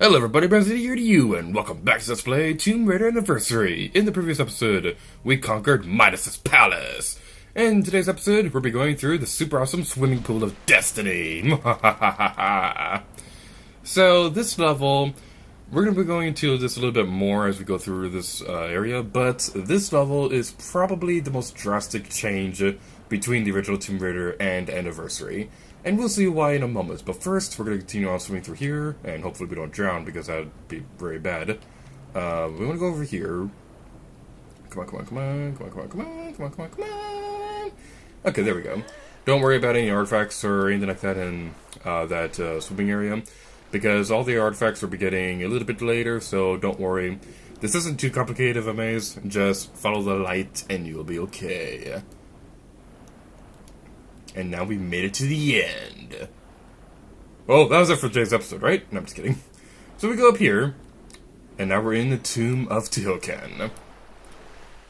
Hello everybody, Brandon here to you, and welcome back to Let's Play Tomb Raider Anniversary. In the previous episode, we conquered Midas's palace. In today's episode, we'll be going through the super awesome swimming pool of destiny. So, this level, we're going to be going into this a little bit more as we go through this area, but this level is probably the most drastic change between the original Tomb Raider and Anniversary. And we'll see why in a moment. But first, we're going to continue on swimming through here, and hopefully we don't drown, because that would be very bad. We want to go over here. Come on, come on, come on, come on, come on, come on, come on, come on, come on. Okay, there we go. Don't worry about any artifacts or anything like that in that swimming area, because all the artifacts will be getting a little bit later, so don't worry. This isn't too complicated of a maze, just follow the light and you'll be okay. And now we made it to the end. Well, that was it for today's episode, right? No, I'm just kidding. So we go up here, and now we're in the Tomb of Tihocan.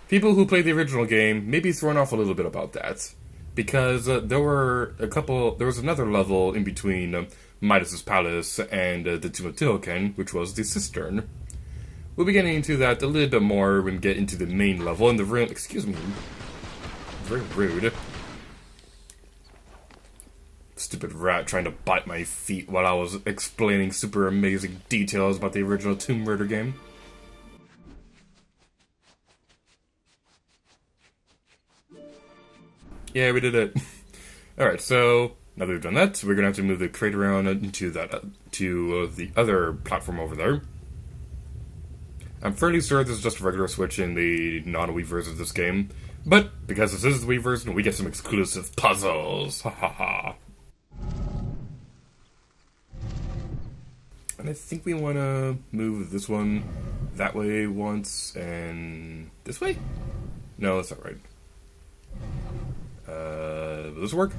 People who played the original game may be thrown off a little bit about that, because there was another level in between Midas's palace and the Tomb of Tihocan, which was the cistern. We'll be getting into that a little bit more when we get into the main level in the room. Excuse me. Very rude. Stupid rat trying to bite my feet while I was explaining super amazing details about the original Tomb Raider game. Yeah, we did it. Alright, so now that we've done that, we're gonna have to move the crate around into that to the other platform over there. I'm fairly sure this is just a regular switch in the non-Wii version of this game, but because this is the Wii version, we get some exclusive puzzles. Ha ha ha. And I think we want to move this one that way once, and this way? No, that's not right. Will this work?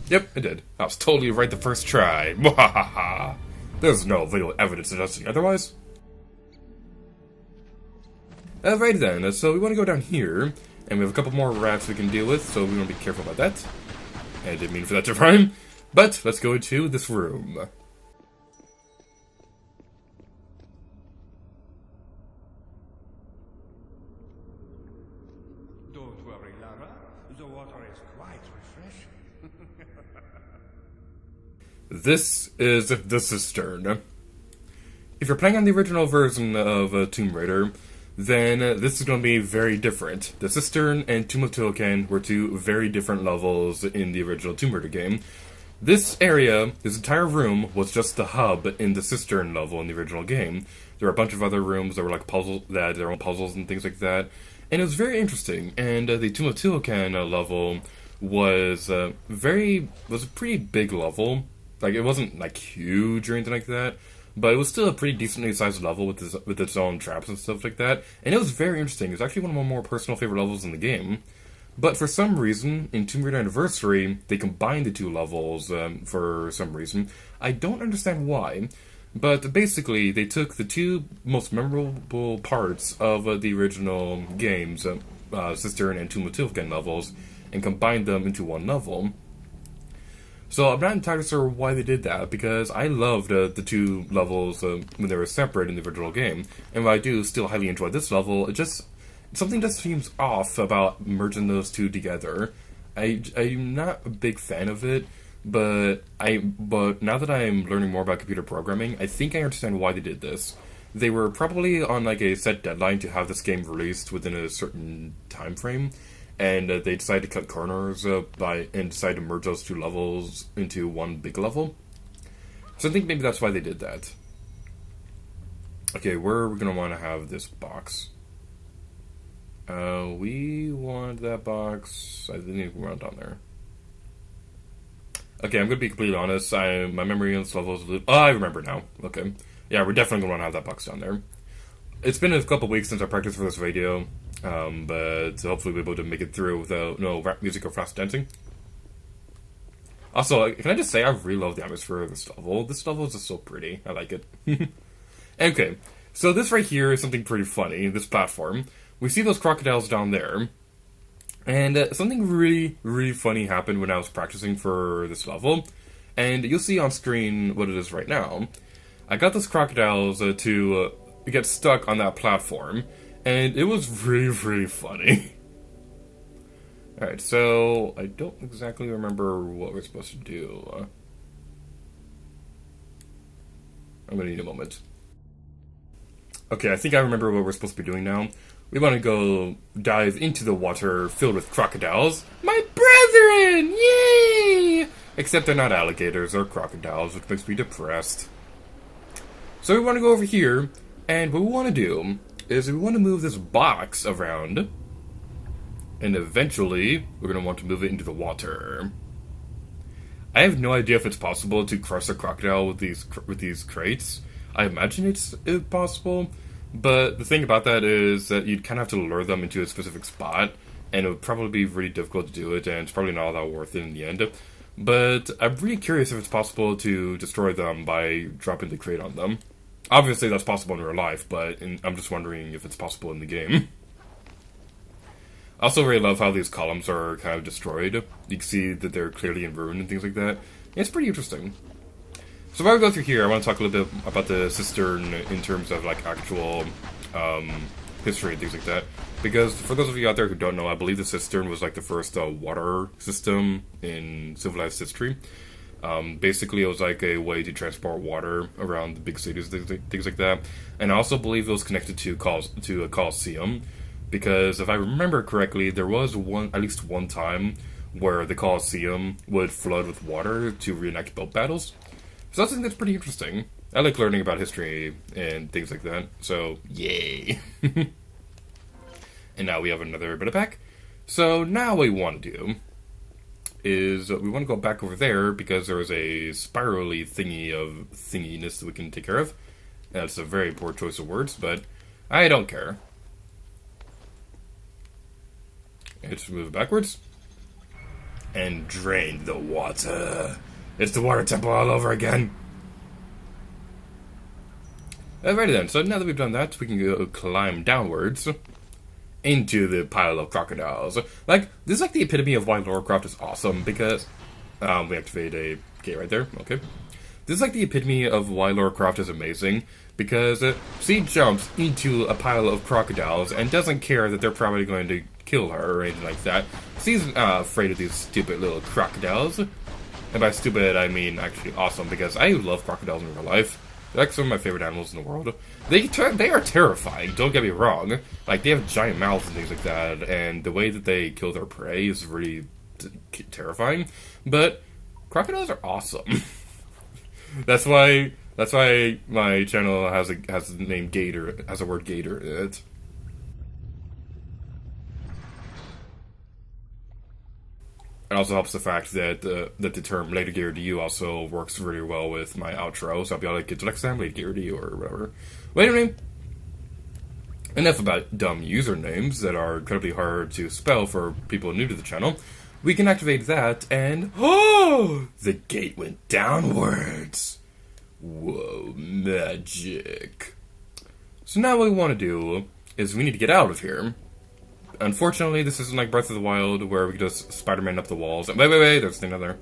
Yep, it did. I was totally right the first try. Mwahaha. There's no video evidence suggesting otherwise. Alright then, so we want to go down here, and we have a couple more rats we can deal with, so we want to be careful about that. I didn't mean for that to rhyme, but let's go into this room. Don't worry, Lara. The water is quite refreshing. This is the cistern. If you're playing on the original version of Tomb Raider, then this is going to be very different. The cistern and Tomb of Tihocan were two very different levels in the original Tomb Raider game. This area, this entire room, was just the hub in the cistern level in the original game. There were a bunch of other rooms that were like puzzles, that had their own puzzles and things like that. And it was very interesting, and the Tomb of Tihocan level was a pretty big level. Like, it wasn't, like, huge or anything like that, but it was still a pretty decently sized level with its own traps and stuff like that. And it was very interesting. It was actually one of my more personal favorite levels in the game. But for some reason, in Tomb Raider Anniversary, they combined the two levels for some reason. I don't understand why. But basically, they took the two most memorable parts of the original games, Cistern and Tomb of Tihocan levels, and combined them into one level. So I'm not entirely sure why they did that, because I loved the two levels when they were separate in the original game. And while I do still highly enjoy this level, something just seems off about merging those two together. I'm not a big fan of it. But now that I'm learning more about computer programming, I think I understand why they did this. They were probably on like a set deadline to have this game released within a certain time frame, and they decided to cut corners and decide to merge those two levels into one big level. So I think maybe that's why they did that. Okay, where are we gonna want to have this box? We want that box. I think we want it on there. Okay, I'm gonna be completely honest. My memory on this level is a little... Oh, I remember now. Okay. Yeah, we're definitely gonna want to have that box down there. It's been a couple weeks since I practiced for this video, but hopefully we'll be able to make it through without no rap music or fast dancing. Also, can I just say I really love the atmosphere of this level. This level is just so pretty. I like it. Okay, so this right here is something pretty funny. This platform. We see those crocodiles down there. And something really, really funny happened when I was practicing for this level, and you'll see on screen what it is right now. I got those crocodiles to get stuck on that platform, and it was really, really funny. Alright, so I don't exactly remember what we're supposed to do. I'm gonna need a moment. Okay, I think I remember what we're supposed to be doing now. We want to go dive into the water filled with crocodiles. My brethren! Yay! Except they're not alligators or crocodiles, which makes me depressed. So we want to go over here, and what we want to do is we want to move this box around, and eventually we're going to want to move it into the water. I have no idea if it's possible to crush a crocodile with these crates. I imagine it's possible, but the thing about that is that you'd kind of have to lure them into a specific spot, and it would probably be really difficult to do it, and it's probably not all that worth it in the end. But I'm really curious if it's possible to destroy them by dropping the crate on them. Obviously that's possible in real life, but I'm just wondering if it's possible in the game. I also really love how these columns are kind of destroyed. You can see that they're clearly in ruin and things like that. It's pretty interesting. So while we go through here, I want to talk a little bit about the cistern in terms of like actual history and things like that. Because for those of you out there who don't know, I believe the cistern was like the first water system in civilized history. Basically, it was like a way to transport water around the big cities, things like that. And I also believe it was connected to a Colosseum. Because if I remember correctly, there was at least one time where the Colosseum would flood with water to reenact boat battles. So I think that's pretty interesting. I like learning about history and things like that. So, yay! And now we have another bit of pack. So now what we want to do is we want to go back over there because there was a spirally thinginess that we can take care of. That's a very poor choice of words, but I don't care. And just move it backwards. And drain the water. It's the water temple all over again. Alrighty then, so now that we've done that, we can go climb downwards into the pile of crocodiles. Like, this is like the epitome of why Lara Croft is awesome, because... we activate a gate right there, okay. This is like the epitome of why Lara Croft is amazing, because she jumps into a pile of crocodiles and doesn't care that they're probably going to kill her or anything like that. She's afraid of these stupid little crocodiles. And by stupid, I mean actually awesome, because I love crocodiles in real life. They're like some of my favorite animals in the world. They are terrifying, don't get me wrong. Like, they have giant mouths and things like that, and the way that they kill their prey is really terrifying. But crocodiles are awesome. That's why my channel has the name Gator, has the word Gator in it. It also helps the fact that the term later gear to you also works really well with my outro, so I'll be like, it's next time later gear to you or whatever. But anyway, enough about dumb usernames that are incredibly hard to spell for people new to the channel. We can activate that, and oh, the gate went downwards. Whoa, magic. So now what we want to do is we need to get out of here. Unfortunately, this isn't like Breath of the Wild, where we can just Spider-Man up the walls. Wait, there's a thing down there.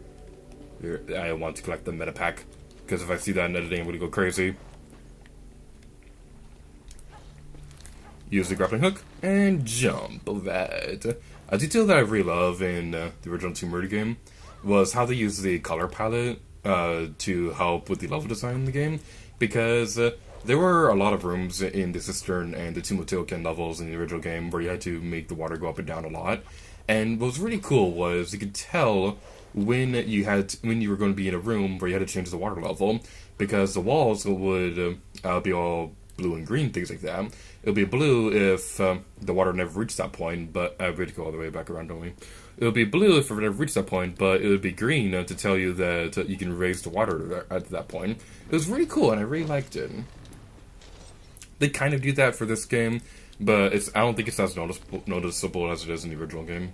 Here, I want to collect the meta pack, because if I see that in editing, I'm going to go crazy. Use the grappling hook, and jump that. A detail that I really love in the original Tomb Raider game was how they used the color palette to help with the level design in the game, because there were a lot of rooms in the Cistern and the Tomb of Tihocan levels in the original game where you had to make the water go up and down a lot. And what was really cool was you could tell when you were going to be in a room where you had to change the water level, because the walls would be all blue and green, things like that. It would be blue if the water never reached that point, but we had to go all the way back around, don't we? It would be blue if it never reached that point, but it would be green to tell you that you can raise the water at that point. It was really cool, and I really liked it. They kind of do that for this game, but I don't think it's as noticeable as it is in the original game.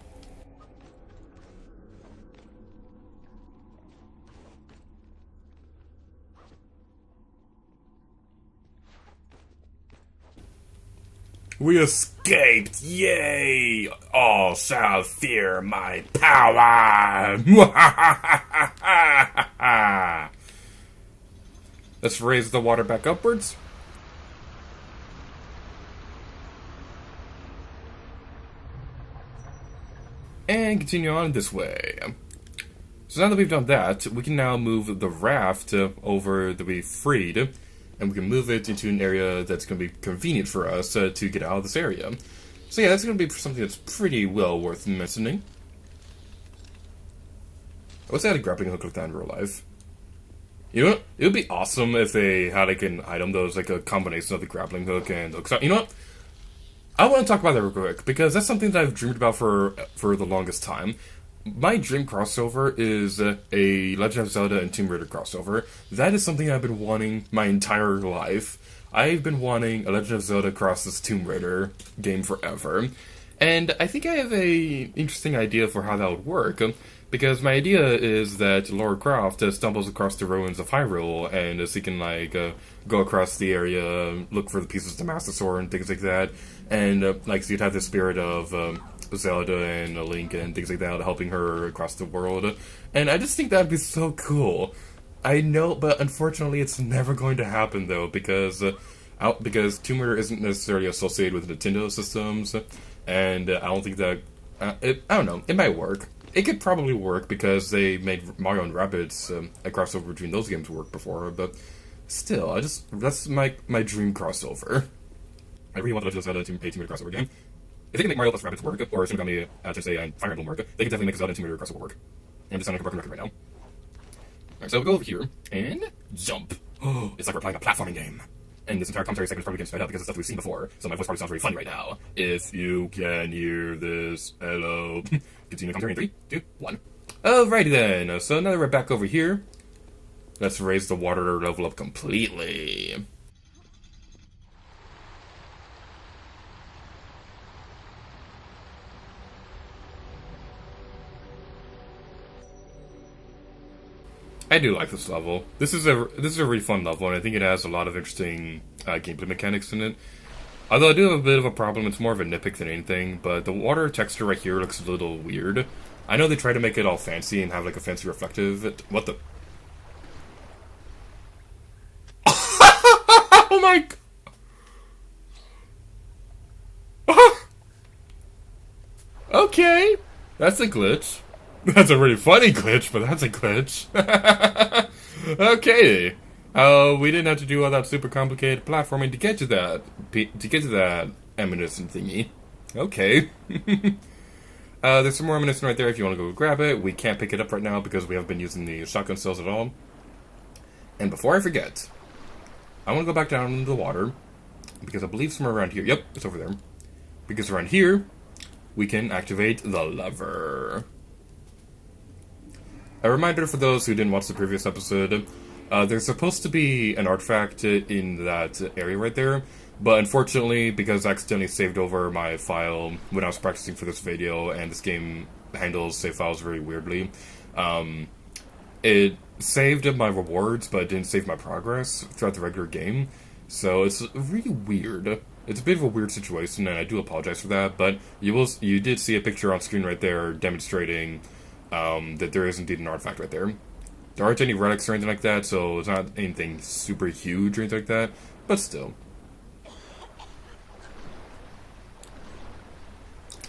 We escaped! Yay! All shall fear my power! Let's raise the water back upwards. And continue on this way. So now that we've done that, we can now move the raft over that we freed, and we can move it into an area that's going to be convenient for us to get out of this area. So yeah, that's going to be something that's pretty well worth mentioning. What's that a grappling hook like that in real life? You know what? It would be awesome if they had like an item that was like a combination of the grappling hook and the hook. You know what? I want to talk about that real quick, because that's something that I've dreamed about for the longest time. My dream crossover is a Legend of Zelda and Tomb Raider crossover. That is something I've been wanting my entire life. I've been wanting a Legend of Zelda crosses Tomb Raider game forever. And I think I have a interesting idea for how that would work. Because my idea is that Lara Croft stumbles across the ruins of Hyrule, and she can go across the area, look for the pieces of the Master Sword and things like that. And so you'd have the spirit of Zelda and Link and things like that helping her across the world. And I just think that'd be so cool. I know, but unfortunately it's never going to happen though, because Tomb Raider isn't necessarily associated with Nintendo systems, and I don't think that... I don't know, it might work. It could probably work because they made Mario and Rabbids a crossover between those games work before, but still, that's my dream crossover. I really want the Legend of Zelda Tomb Raider crossover game. If they can make Mario plus Rabbids work, or Shinigami, and Fire Emblem work, they can definitely make a Zelda Tomb Raider crossover work. I'm just sounding like a broken record right now. Alright, so we'll go over here, and jump. Oh, it's like we're playing a platforming game. And this entire commentary segment is probably getting sped up because it's stuff we've seen before, so my voice probably sounds very funny right now. If you can hear this, hello. Continue commentary in 3, 2, 1. Alrighty then, so now that we're back over here, let's raise the water level up completely. I do like this level. This is a really fun level, and I think it has a lot of interesting gameplay mechanics in it. Although I do have a bit of a problem, it's more of a nitpick than anything, but the water texture right here looks a little weird. I know they try to make it all fancy and have like a fancy reflective... What the... Oh my... Okay, that's a glitch. That's a really funny glitch, but that's a glitch. Okay. We didn't have to do all that super complicated platforming to get to that eminence thingy. Okay. There's some more eminence right there if you want to go grab it. We can't pick it up right now because we haven't been using the shotgun cells at all. And before I forget, I want to go back down into the water, because I believe somewhere around here, yep, it's over there. Because around here, we can activate the lever. A reminder for those who didn't watch the previous episode, there's supposed to be an artifact in that area right there, but unfortunately, because I accidentally saved over my file when I was practicing for this video, and this game handles save files very weirdly, it saved my rewards, but it didn't save my progress throughout the regular game, so it's really weird. It's a bit of a weird situation, and I do apologize for that, but you did see a picture on screen right there demonstrating that there is indeed an artifact right there. There aren't any relics or anything like that, so it's not anything super huge or anything like that, but still.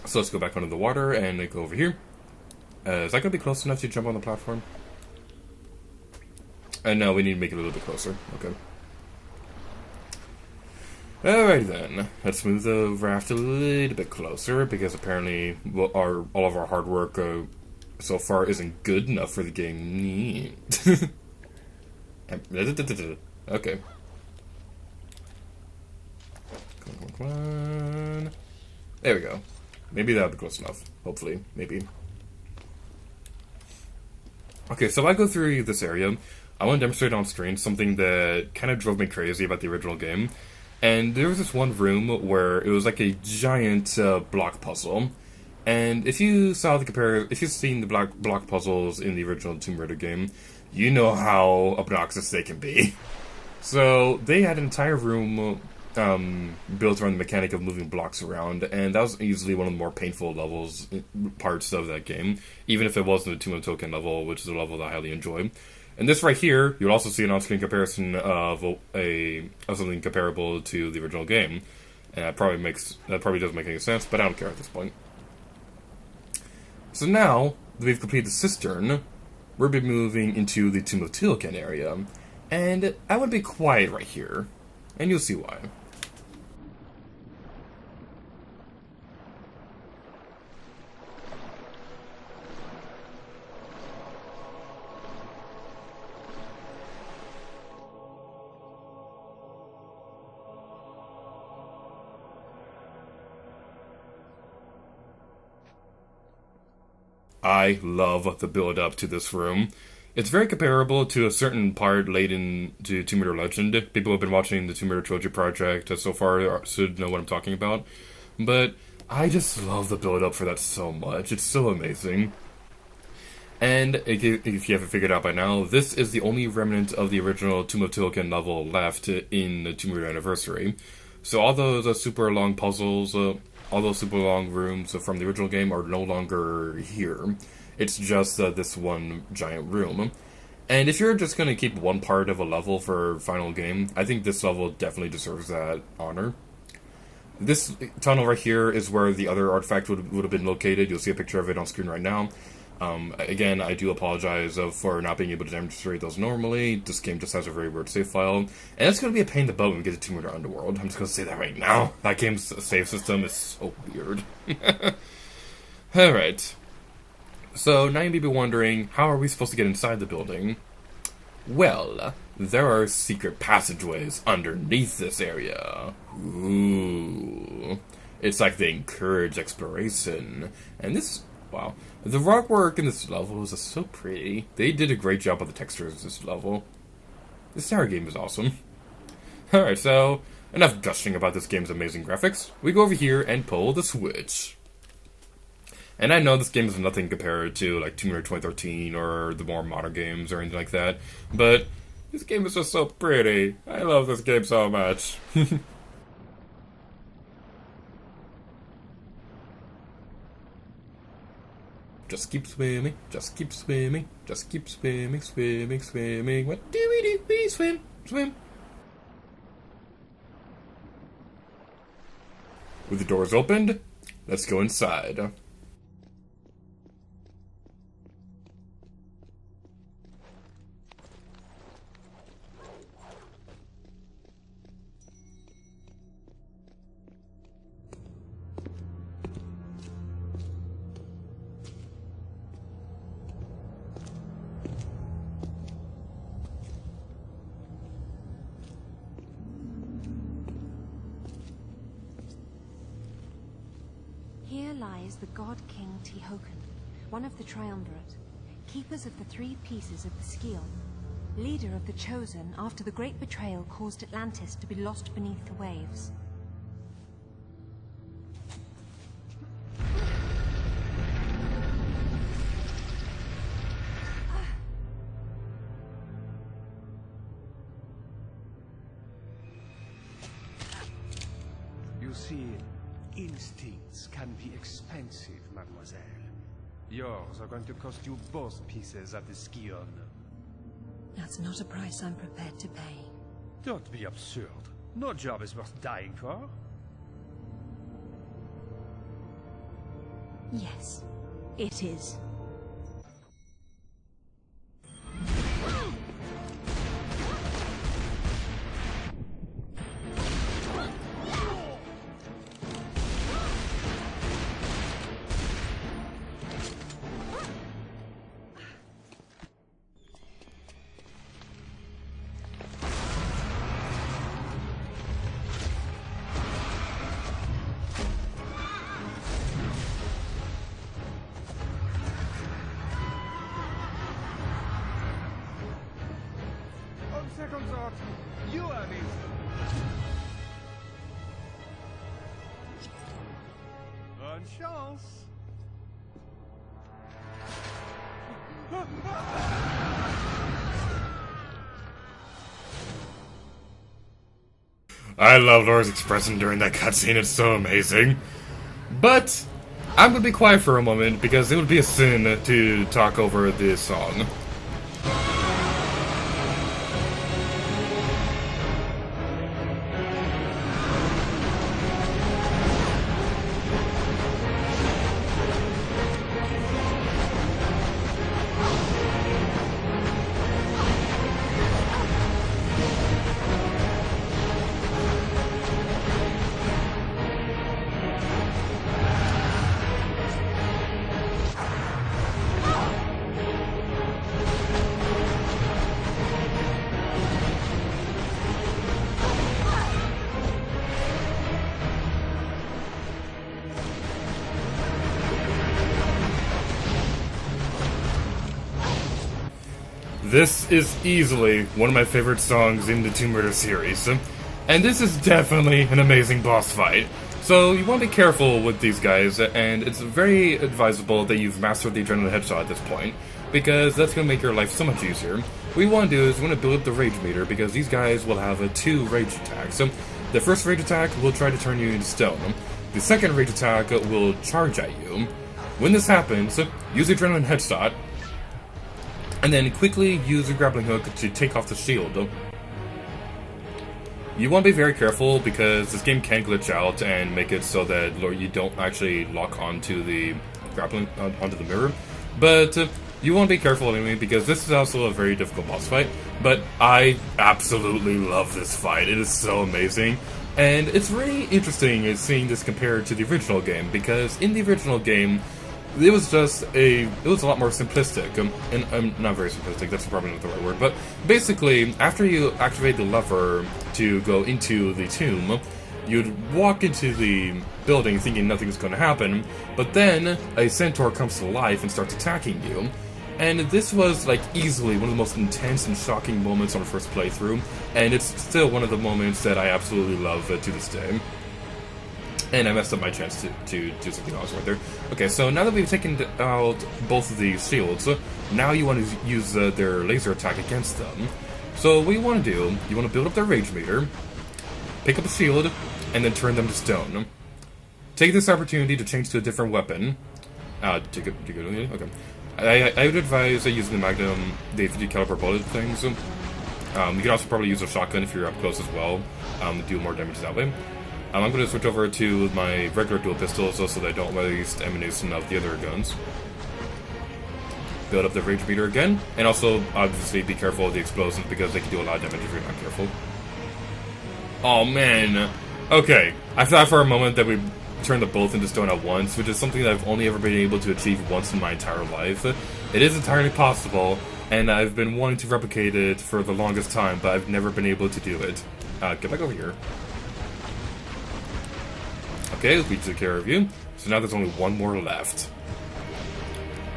So let's go back under the water and go over here. Is that going to be close enough to jump on the platform? No, we need to make it a little bit closer. Okay. Alright then, let's move the raft a little bit closer, because apparently all of our hard work so far isn't good enough for the game. Okay. Come on. There we go. Maybe that'll be close enough. Hopefully. Maybe. Okay, so if I go through this area, I want to demonstrate on screen something that kind of drove me crazy about the original game. And there was this one room where it was like a giant block puzzle. And if you've seen the block puzzles in the original Tomb Raider game, you know how obnoxious they can be. So they had an entire room built around the mechanic of moving blocks around, and that was easily one of the more painful parts of that game, even if it wasn't a Tomb of Tihocan level, which is a level that I highly enjoy. And this right here, you'll also see an on-screen comparison of something comparable to the original game. And that probably doesn't make any sense, but I don't care at this point. So now that we've completed the cistern, we'll be moving into the Tomb of Tihocan area, and I would be quiet right here, and you'll see why. I love the build-up to this room. It's very comparable to a certain part late into Tomb Raider Legend. People who have been watching the Tomb Raider Trilogy project so far should know what I'm talking about. But I just love the build-up for that so much. It's so amazing. And if you haven't figured out by now, this is the only remnant of the original Tomb of Tihocan level left in the Tomb Raider Anniversary. So all those super long puzzles, all those super long rooms from the original game are no longer here. It's just this one giant room. And if you're just going to keep one part of a level for final game, I think this level definitely deserves that honor. This tunnel right here is where the other artifact would have been located. You'll see a picture of it on screen right now. Again, I do apologize for not being able to demonstrate those normally. This game just has a very weird save file. And it's going to be a pain in the butt when we get to Tomb Raider Underworld. I'm just going to say that right now. That game's save system is so weird. Alright. So, now you may be wondering, how are we supposed to get inside the building? Well, there are secret passageways underneath this area. Ooh. It's like they encourage exploration. And this... wow. The rock work in this level is so pretty. They did a great job on the textures of this level. This entire game is awesome. Alright, so, enough gushing about this game's amazing graphics. We go over here and pull the switch. And I know this game is nothing compared to, like, Tomb Raider 2013 or the more modern games or anything like that, but this game is just so pretty. I love this game so much. Just keep swimming, just keep swimming, just keep swimming, swimming, swimming. What do we do? We swim, swim. With the doors opened, let's go inside. Here lies the god King Tihocan, one of the Triumvirate, keepers of the three pieces of the Scion, leader of the Chosen after the great betrayal caused Atlantis to be lost beneath the waves. You see, instincts can be expensive, mademoiselle. Yours are going to cost you both pieces of the Scion. That's not a price I'm prepared to pay. Don't be absurd. No job is worth dying for. Yes, it is. Second thought, you are amazing. Bonne chance. I love Laura's expression during that cutscene, it's so amazing. But, I'm gonna be quiet for a moment because it would be a sin to talk over this song. This is easily one of my favorite songs in the Tomb Raider series, and this is definitely an amazing boss fight. So you want to be careful with these guys, and it's very advisable that you've mastered the adrenaline headshot at this point, because that's going to make your life so much easier. What you want to do is you want to build up the rage meter, because these guys will have 2 rage attacks. So the first rage attack will try to turn you into stone. The second rage attack will charge at you. When this happens, use the adrenaline headshot, and then quickly use the grappling hook to take off the shield. You want to be very careful because this game can glitch out and make it so that you don't actually lock onto the grappling onto the mirror. But you want to be careful anyway because this is also a very difficult boss fight. But I absolutely love this fight. It is so amazing. And it's really interesting seeing this compared to the original game because in the original game, it was a lot more simplistic, and not very simplistic, that's probably not the right word, but basically, after you activate the lever to go into the tomb, you'd walk into the building thinking nothing's going to happen, but then a centaur comes to life and starts attacking you. And this was, like, easily one of the most intense and shocking moments on the first playthrough, and it's still one of the moments that I absolutely love to this day. And I messed up my chance to do something else right there. Okay, so now that we've taken out both of these shields, now you want to use their laser attack against them. So what you want to do, you want to build up their rage meter, pick up a shield, and then turn them to stone. Take this opportunity to change to a different weapon. Okay. I would advise using the Magnum, the 50 caliber bullet things. You can also probably use a shotgun if you're up close as well. Do more damage that way. I'm going to switch over to my regular dual pistols so that I don't waste ammunition of the other guns. Build up the rage meter again, and also obviously be careful of the explosions because they can do a lot of damage if you're not careful. Oh man. Okay, I thought for a moment that we turned them both into stone at once, which is something that I've only ever been able to achieve once in my entire life. It is entirely possible, and I've been wanting to replicate it for the longest time, but I've never been able to do it. Get back over here. Okay, we took care of you. So now there's only one more left.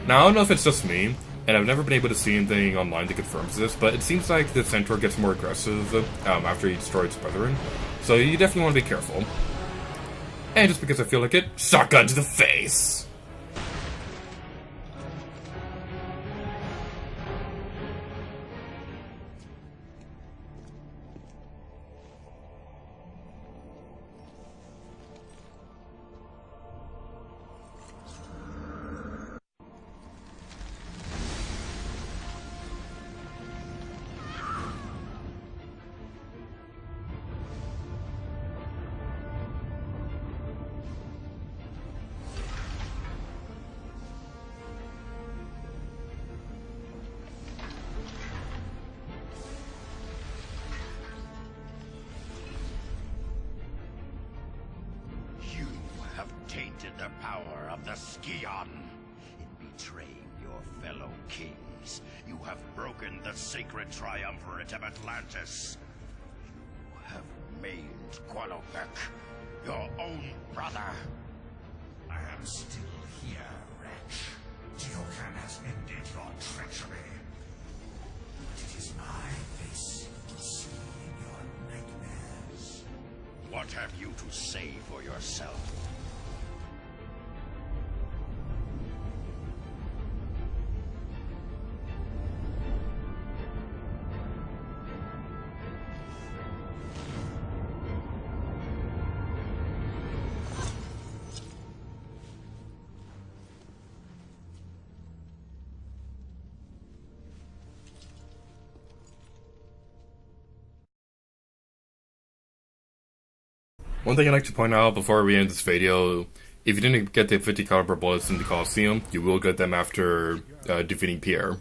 Now, I don't know if it's just me, and I've never been able to see anything online that confirms this, but it seems like the centaur gets more aggressive after he destroys its brethren. So you definitely want to be careful. And just because I feel like it, shotgun to the face! Tainted the power of the Scion. In betraying your fellow kings, you have broken the sacred triumvirate of Atlantis. You have maimed Qualopec, your own brother. I am still here, wretch. Tihocan has ended your treachery. But it is my face you will see in your nightmares. What have you to say for yourself? One thing I'd like to point out before we end this video, if you didn't get the 50 caliber bullets in the Coliseum, you will get them after defeating Pierre.